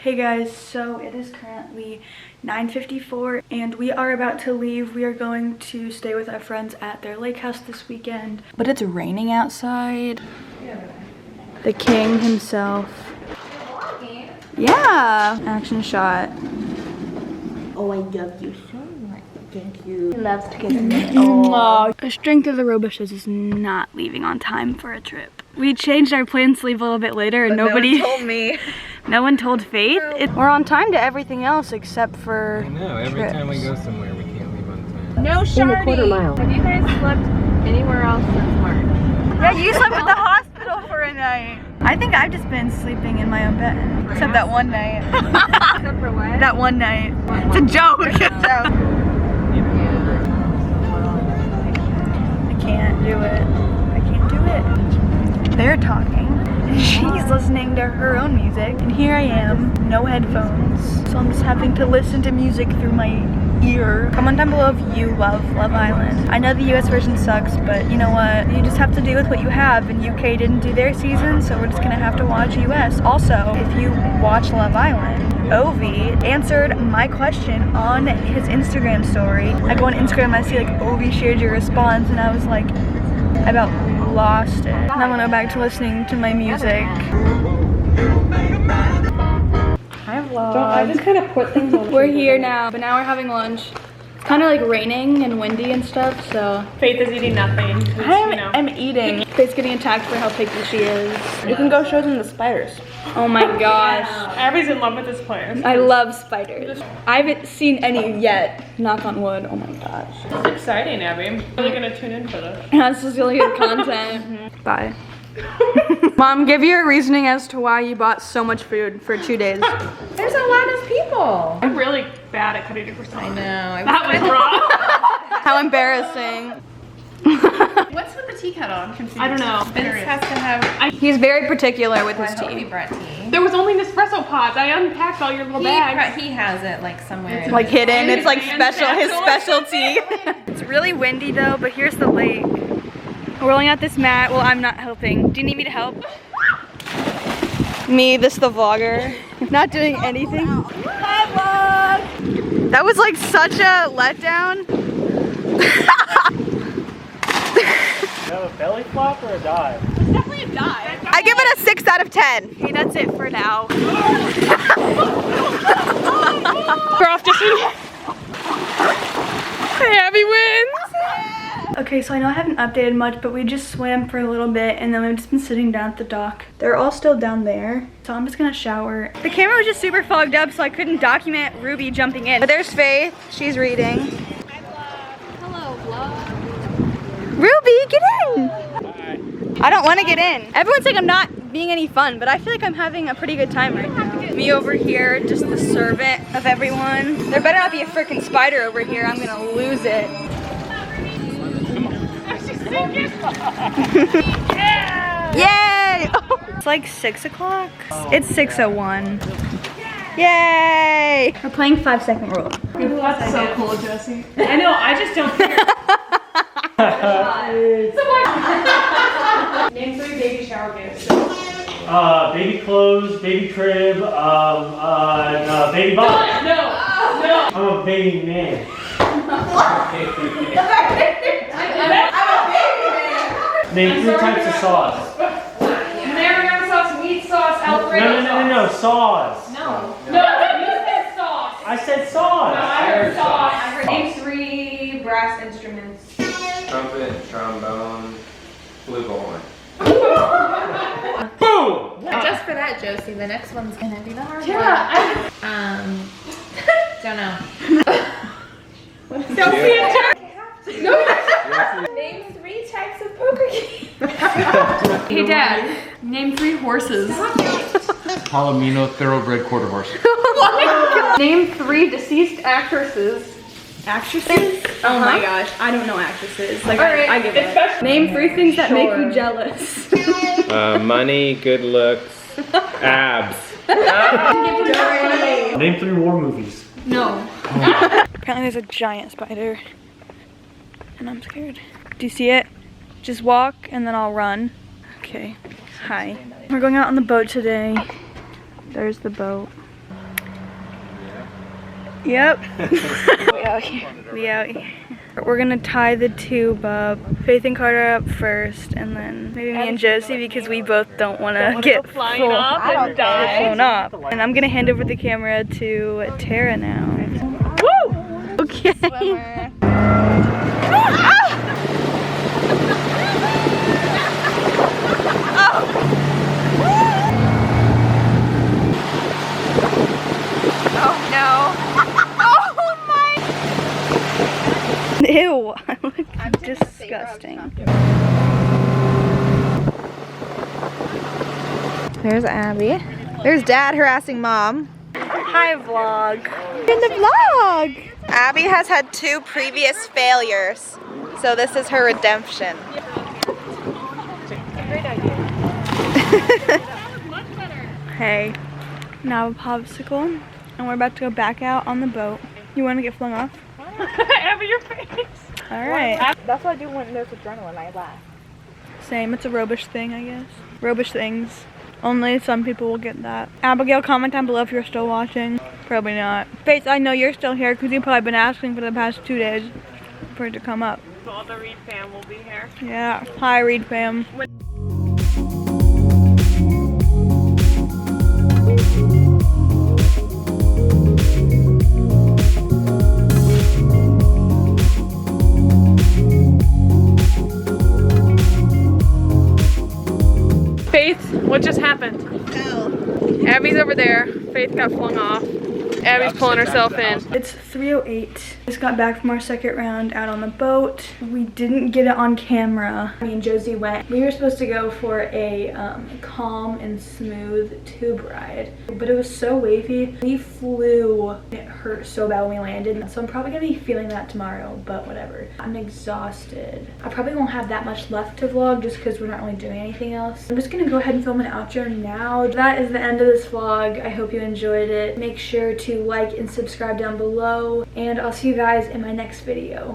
Hey guys, so it is currently 9:54 and we are about to leave. We are going to stay with our friends at their lake house this weekend. But it's raining outside. The king himself. Yeah! Action shot. Oh, I love you so much. Thank you. He loves to kiss me. Oh. A strength of the Robushes is not leaving on time for a trip. We changed our plans to leave a little bit later and nobody told me. No one told Faith. We're on time to everything else except for I know, every time we go somewhere we can't leave on time. No Shardy. Have you guys slept anywhere else since March? Yeah, you slept at the hospital for a night. I think I've just been sleeping in my own bed. Except that one night. Except for what? That one night. It's a joke. It's a joke. I can't do it. I can't do it. They're talking. She's listening to her own music. And here I am, no headphones. So I'm just having to listen to music through my ear. Comment down below if you love Love Island. I know the US version sucks, but you know what? You just have to deal with what you have, and UK didn't do their season, so we're just gonna have to watch US. Also, if you watch Love Island, Ovi answered my question on his Instagram story. I go on Instagram and I see like, Ovi shared your response, and I was like, I about lost it. And I'm gonna go back to listening to my music. Hi vlog. I just kind of put things on. We're here now, but now we're having lunch. It's kind of like raining and windy and stuff, so. Faith is eating nothing. I'm eating. Faith's getting attacked for how picky she is. You can go show them the spiders. Oh my gosh. Abby's in love with this plant. I love spiders. I haven't seen any yet, knock on wood. Oh my gosh. It's exciting, Abby. I'm really gonna tune in for this. This is really good content. Bye. Mom, give your reasoning as to why you bought so much food for 2 days. There's a lot of people. I'm really bad at cutting your croissant. I know. That was wrong. How embarrassing. What's with the tea kettle? I'm confused. I don't know. Vince has to have. He's very particular with his I hope he tea. brought tea. There was only Nespresso pods. I unpacked all your little bags. He has it like somewhere. Like hidden, it's like And special, his special. specialty. It's really windy though, but here's the lake. We're rolling out this mat. Well, I'm not helping. Do you need me to help? Me, the vlogger. Not doing anything. Hi vlog! That was like such a letdown. You have a belly flop or a dive? It's definitely a dive. I give it a 6 out of 10. Okay, that's it for now. We're off to see. Hey, Abby wins. Okay, so I know I haven't updated much, but we just swam for a little bit and then we've just been sitting down at the dock. They're all still down there, so I'm just gonna shower. The camera was just super fogged up, so I couldn't document Ruby jumping in. But there's Faith, she's reading. Hello, vlog. Ruby, get in! I don't want to get in. Everyone's like I'm not being any fun, but I feel like I'm having a pretty good time right now. Me over here, just the servant of everyone. There better not be a freaking spider over here. I'm gonna lose it. Yay! It's like 6 o'clock. It's 6:01. Yay! We're playing 5-second rule. That's so cool, Jesse. I know, I just don't care. Name 3 baby shower gifts. Baby clothes, baby crib, baby bottle. No. I'm a baby man. Name 3 types of sauce. Marinara sauce, wheat sauce, Alfredo sauce. No, sauce. No, you said sauce. I said sauce. No, I heard sauce. Name 3 brass instruments. Trumpet, trombone, flugelhorn. Boom! Just for that, Josie, the next one's gonna be the hard one. Don't know. Name 3 types of poker games. Hey, Dad, name 3 horses. Palomino thoroughbred quarter horse. Name 3 deceased actresses. Actresses? Oh my gosh, I don't know actresses. Like, Alright, I give it. Name 3 things that make you jealous. Money, good looks, abs. Name 3 war movies. No. Apparently there's a giant spider. And I'm scared. Do you see it? Just walk and then I'll run. Okay. Hi. We're going out on the boat today. There's the boat. Yep. We out here. We're gonna tie the tube up. Faith and Carter up first, and then maybe me and Josie because we both don't want to get flying off and die. flown off. And I'm gonna hand over the camera to Tara now. Woo! Okay. Ew, I look disgusting. There's Abby. There's Dad harassing Mom. Hi, vlog. In the vlog! Abby has had 2 previous failures, so this is her redemption. Hey, now a popsicle, and we're about to go back out on the boat. You want to get flung off? Abby, your face. All right. That's what I do when there's adrenaline, I laugh. Same, it's a robish thing, I guess. Robish things. Only some people will get that. Abigail, comment down below if you're still watching. Probably not. Faith, I know you're still here because you've probably been asking for the past 2 days for it to come up. So all the Reed fam will be here. Yeah. Hi, Reed fam. Faith, what just happened? Abby's over there. Faith got flung off. Abby's pulling herself in. It's 3:08. Just got back from our second round out on the boat. We didn't get it on camera. Me and Josie went. We were supposed to go for a calm and smooth tube ride, but it was so wavy. We flew. It hurt so bad when we landed, so I'm probably gonna be feeling that tomorrow, but whatever. I'm exhausted. I probably won't have that much left to vlog just because we're not really doing anything else. I'm just gonna go ahead and film an outro now. That is the end of this vlog. I hope you enjoyed it. Make sure to like and subscribe down below, and I'll see you guys in my next video.